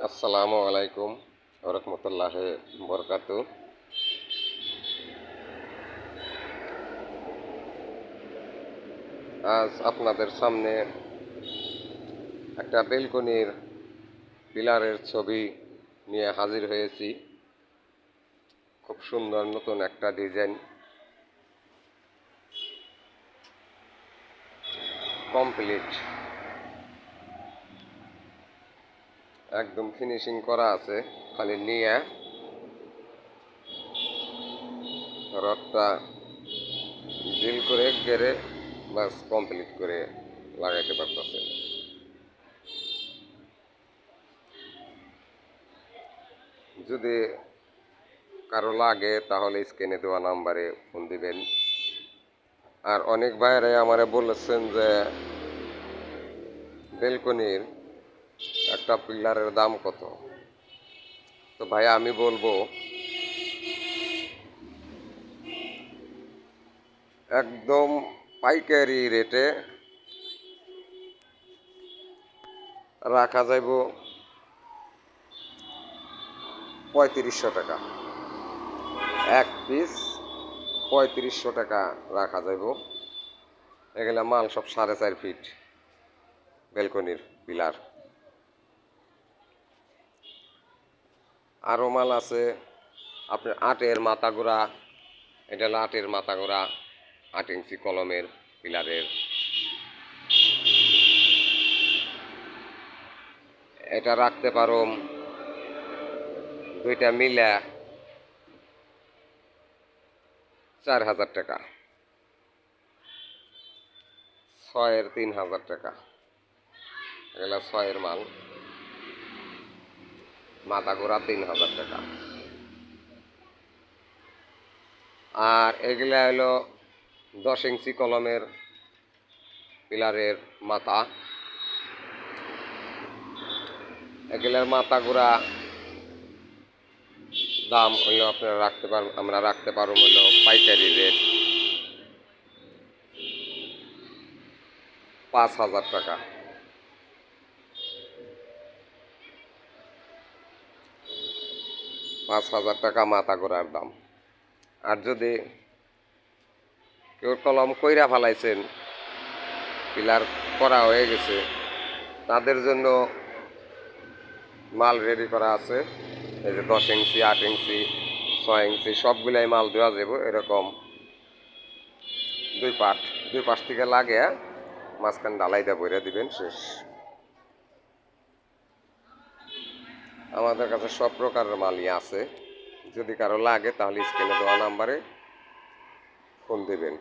আসসালামু আলাইকুম ওরহমতুল্লাহ বরকাতু। আজ আপনাদের সামনে একটা বেলকনির পিলারের ছবি নিয়ে হাজির হয়েছি। খুব সুন্দর নতুন একটা ডিজাইন, কমপ্লিট, একদম ফিনিশিং করা আছে। খালি নিয়ে রডটা ড্রিল করে গেড়ে বাস কমপ্লিট করে লাগাইতে পারতেছে। যদি কারো লাগে তাহলে স্ক্রিনে দেওয়া নাম্বারে ফোন দিবেন। আর অনেক ভাইয়েরাই আমারে বলেছেন যে বেলকনির একটা পিলারের দাম কত। তো ভাই আমি বলবো একদম পাইকারি রেটে রাখা যাইব ৩৫০০ টাকা। এক পিস ৩৫০০ টাকা রাখা যাইব। এগুলা মাল সব ৪.৫ ফিট বেলকনির পিলার। আরও মাল আছে আপনার ৮-এর মাথা গোড়া, এটা হলো ৮-এর মাথা গোড়া, ৮ ইঞ্চি কলমের পিলারের। এটা রাখতে পারো দুইটা মিলা ৪,০০০ টাকা, ৬-এর ৩,০০০ টাকা। এগুলা ৬-এর মাল, মাথা গোড়া ৩,০০০ টাকা। আর এগুলা হলো ১০ ইঞ্চি কলমের পিলারের মাথা। এগুলার মাথা গোড়া দাম হইলো আপনারা আমরা রাখতে পারবো হইলো পাইকারি রেট ৫,০০০ টাকা। ৫,০০০ টাকা মাথা গোড়ার দাম। আর যদি কেউ কলম কইরা ফেলাইছেন, পিলার করা হয়ে গেছে, তাদের জন্য মাল রেডি করা আছে। এই যে ১০ ইঞ্চি, ৮ ইঞ্চি, ৬ ইঞ্চি সবগুলাই মাল দেওয়া যাবে। এরকম দুই পাশ থেকে লাগে মাঝখান ঢালাইটা বইরা দিবেন, শেষ। আমাদের কাছে সব প্রকারের মালই আছে। যদি কারো লাগে তাহলে স্ক্রিনে দেওয়া নাম্বারে ফোন দেবেন।